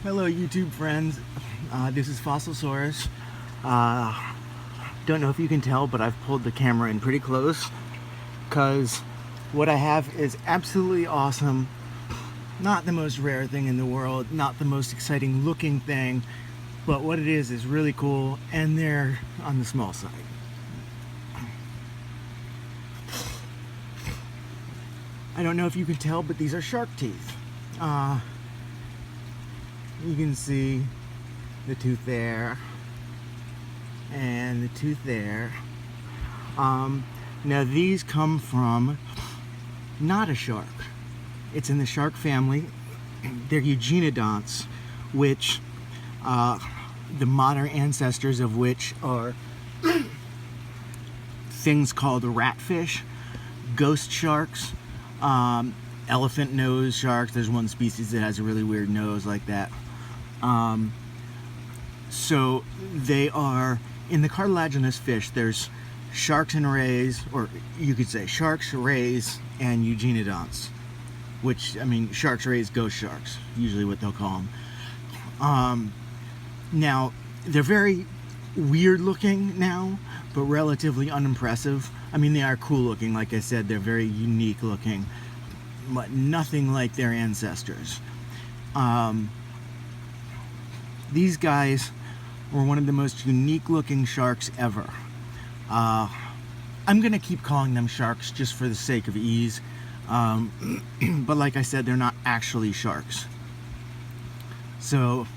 Hello YouTube friends, this is Fossilsaurus. Don't know if you can tell, but I've pulled the camera in pretty close because what I have is absolutely awesome. Not the most rare thing in the world, not the most exciting looking thing, but what it is really cool, and they're on the small side. I don't know if you can tell, but these are shark teeth. You can see the tooth there and the tooth there. Now these come from not a shark. It's in the shark family. They're Eugenodonts, which the modern ancestors of which are things called ratfish, ghost sharks, elephant nose sharks. There's one species that has a really weird nose like that. So they are in the cartilaginous fish. There's sharks and rays, or you could say sharks, rays, and Eugenodonts, which, I mean, sharks, rays, ghost sharks, usually what they'll call them. Now they're very weird looking now, but relatively unimpressive. I mean, they are cool looking, like I said, they're very unique looking, but nothing like their ancestors. These guys were one of the most unique looking sharks ever. I'm gonna keep calling them sharks just for the sake of ease, but like I said, they're not actually sharks. So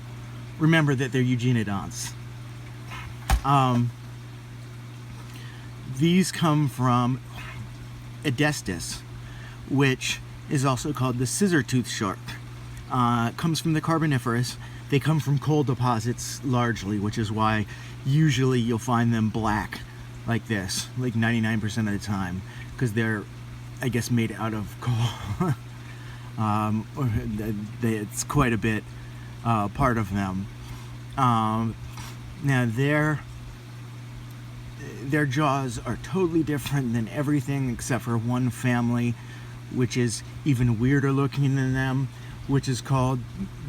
remember that they're Eugenodonts. These come from Edestus, which is also called the scissor-tooth shark. It comes from the Carboniferous. They come from coal deposits largely, which is why usually you'll find them black like this, like 99% of the time, because they're, I guess, made out of coal. It's quite a bit part of them. Now their jaws are totally different than everything except for one family, which is even weirder looking than them, which is called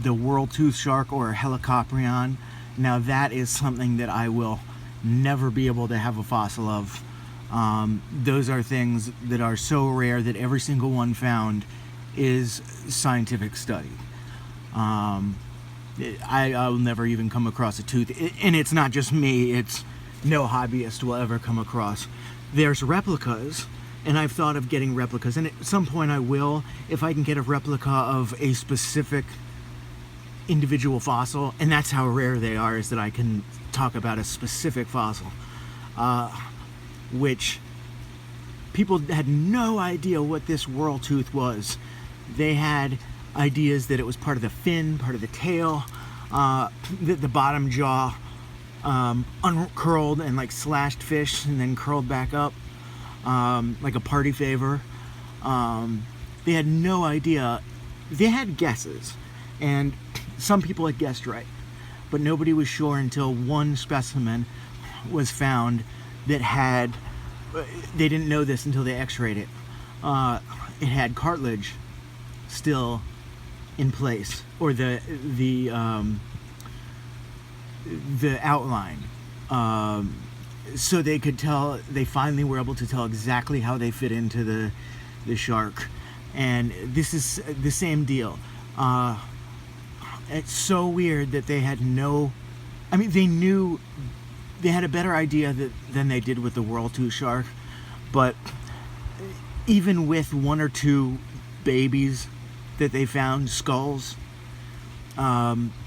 the whirl-tooth shark, or helicoprion. Now that is something that I will never be able to have a fossil of. Those are things that are so rare that every single one found is scientific study. I'll never even come across a tooth, and it's not just me, it's no hobbyist will ever come across. There's replicas, and I've thought of getting replicas, and at some point I will, if I can get a replica of a specific individual fossil, and that's how rare they are, is that I can talk about a specific fossil, which people had no idea what this whirl tooth was. They had ideas that it was part of the fin, part of the tail, the bottom jaw uncurled and like slashed fish and then curled back up, like a party favor. They had no idea. They had guesses, and some people had guessed right, but nobody was sure until one specimen was found that had, they didn't know this until they x-rayed it. It had cartilage still in place, or the outline. So they could tell, they finally were able to tell exactly how they fit into the shark. And this is the same deal. It's so weird that they had no, I mean, they knew, they had a better idea than they did with the whirl-tooth shark, but even with one or two babies that they found, skulls,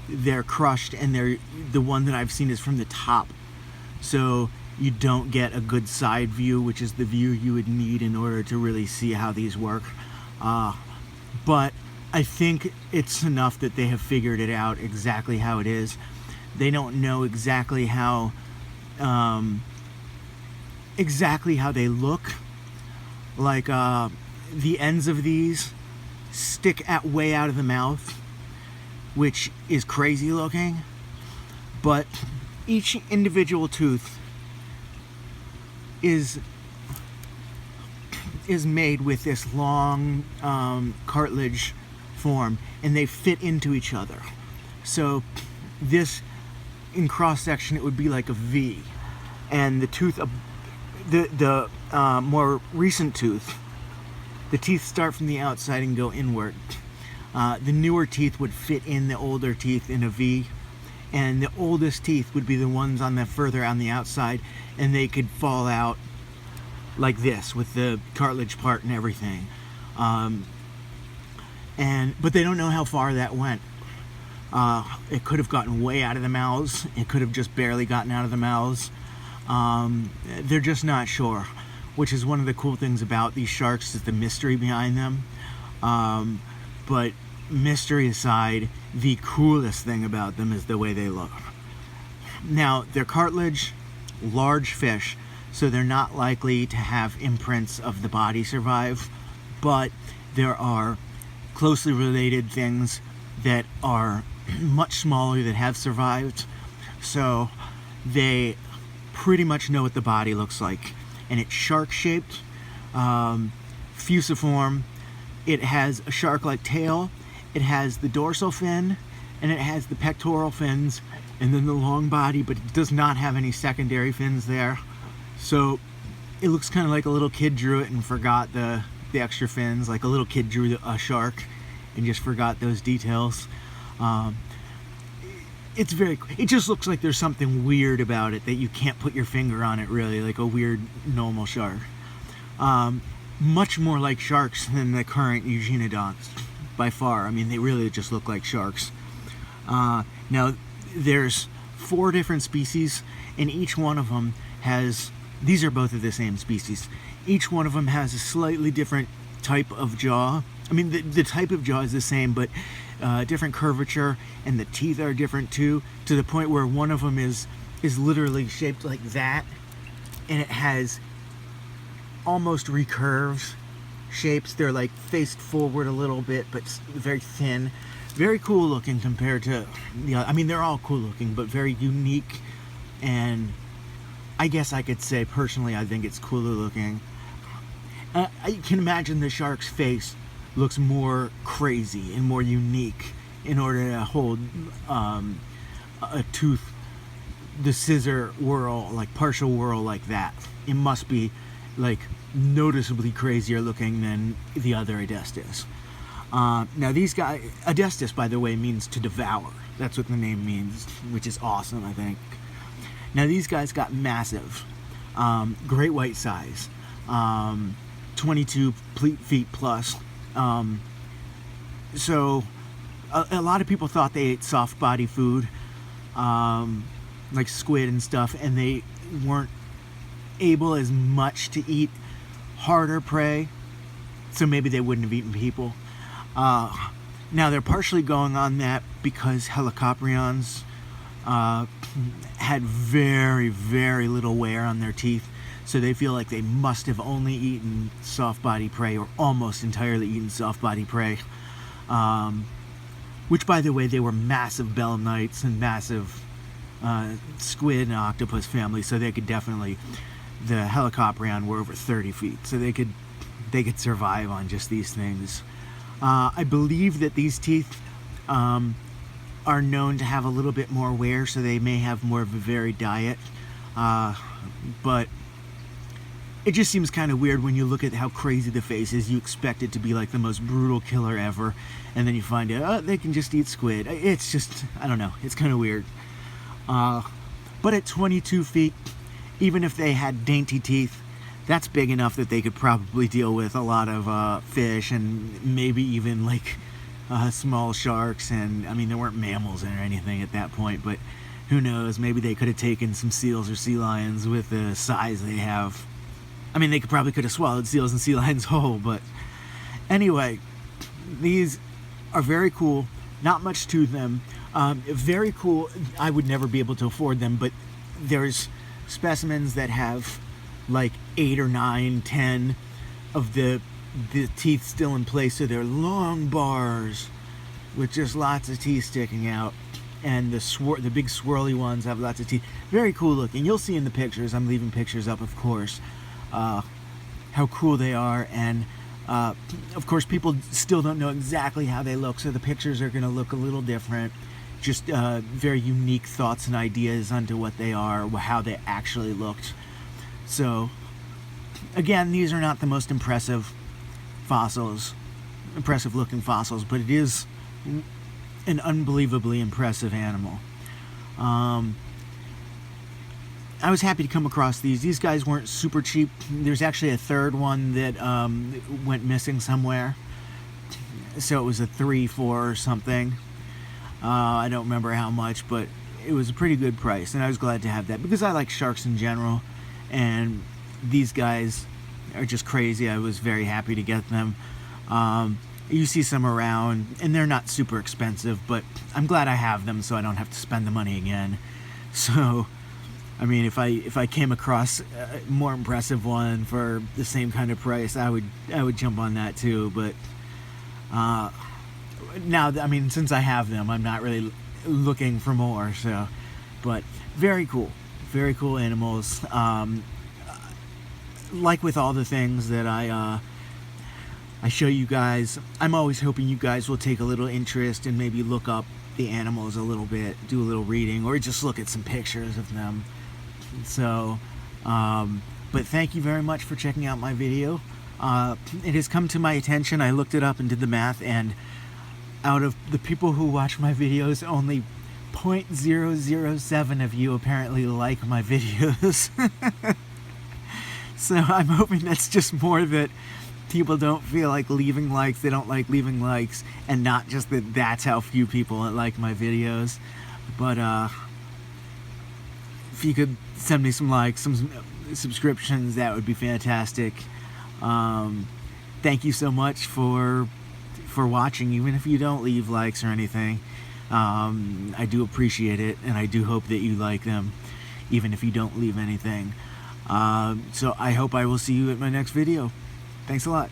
they're crushed, and the one that I've seen is from the top, so you don't get a good side view, which is the view you would need in order to really see how these work. But I think it's enough that they have figured it out exactly how it is. They don't know exactly how they look. Like the ends of these stick way out of the mouth, which is crazy looking, but each individual tooth is made with this long cartilage form, and they fit into each other. So this, in cross section, it would be like a V, and the tooth, the more recent tooth, the teeth start from the outside and go inward. The newer teeth would fit in the older teeth in a V, and the oldest teeth would be the ones on the further on the outside, and they could fall out like this with the cartilage part and everything. But they don't know how far that went. It could have gotten way out of the mouths. It could have just barely gotten out of the mouths. They're just not sure, which is one of the cool things about these sharks, is the mystery behind them. But mystery aside, the coolest thing about them is the way they look. Now, they're cartilage, large fish, so they're not likely to have imprints of the body survive, but there are closely related things that are much smaller that have survived, so they pretty much know what the body looks like. And it's shark-shaped, fusiform. It has a shark-like tail, it has the dorsal fin, and it has the pectoral fins, and then the long body, but it does not have any secondary fins there. So it looks kind of like a little kid drew it and forgot the extra fins, like a little kid drew a shark and just forgot those details. It just looks like there's something weird about it that you can't put your finger on it, really, like a weird normal shark. Much more like sharks than the current Eugenodonts, by far. I mean, they really just look like sharks. Now, there's 4 different species, and each one of them has, these are both of the same species, each one of them has a slightly different type of jaw. I mean, the type of jaw is the same, but different curvature, and the teeth are different too, to the point where one of them is literally shaped like that, and it has almost recurved shapes. They're like faced forward a little bit, but very thin. Very cool looking compared to, I mean, they're all cool looking, but very unique, and I guess I could say personally I think it's cooler looking. I can imagine the shark's face looks more crazy and more unique in order to hold a tooth, the scissor whirl, like partial whirl like that. It must be like noticeably crazier looking than the other Edestus. Now these guys, Edestus, by the way, means to devour. That's what the name means, which is awesome, I think. Now these guys got massive, great white size, 22 feet plus. So a lot of people thought they ate soft body food, like squid and stuff, and they weren't able as much to eat harder prey, so maybe they wouldn't have eaten people. Now they're partially going on that because helicoprions had very, very little wear on their teeth, so they feel like they must have only eaten soft body prey, or almost entirely eaten soft body prey. Which, by the way, they were massive belemnites and massive squid and octopus families, so they could definitely, the helicoprion were over 30 feet, so they could survive on just these things. I believe that these teeth are known to have a little bit more wear, so they may have more of a varied diet, but it just seems kind of weird when you look at how crazy the face is. You expect it to be like the most brutal killer ever, and then you find out, oh, they can just eat squid. It's just, I don't know, it's kind of weird. But at 22 feet, even if they had dainty teeth, that's big enough that they could probably deal with a lot of fish, and maybe even like small sharks. And I mean, there weren't mammals or anything at that point, but who knows, maybe they could have taken some seals or sea lions with the size they have. I mean, they probably could have swallowed seals and sea lions whole, but anyway, these are very cool. Not much to them. Very cool. I would never be able to afford them, but there's specimens that have like 8 or 9, 10 of the teeth still in place, so they're long bars with just lots of teeth sticking out, and the big swirly ones have lots of teeth. Very cool looking. You'll see in the pictures. I'm leaving pictures up, of course, how cool they are, and of course people still don't know exactly how they look, so the pictures are going to look a little different just very unique thoughts and ideas onto what they are, how they actually looked. So again, these are not the most impressive looking fossils, but it is an unbelievably impressive animal. I was happy to come across these. These guys weren't super cheap. There's actually a third one that went missing somewhere. So it was a 3-4 or something. I don't remember how much, but it was a pretty good price, and I was glad to have that because I like sharks in general, and these guys are just crazy. I was very happy to get them. You see some around, and they're not super expensive, but I'm glad I have them so I don't have to spend the money again. So, I mean, if I came across a more impressive one for the same kind of price, I would jump on that too. But now, I mean, since I have them, I'm not really looking for more. So, but very cool animals. Like with all the things that I show you guys, I'm always hoping you guys will take a little interest and maybe look up the animals a little bit, do a little reading, or just look at some pictures of them. So, but thank you very much for checking out my video. It has come to my attention, I looked it up and did the math, and out of the people who watch my videos, only 0.007 of you apparently like my videos. So I'm hoping that's just more that people don't feel like leaving likes, they don't like leaving likes, and not just that that's how few people like my videos. But if you could send me some likes, some subscriptions, that would be fantastic. Thank you so much for watching, even if you don't leave likes or anything. I do appreciate it, and I do hope that you like them, even if you don't leave anything. So I hope I will see you at my next video. Thanks a lot.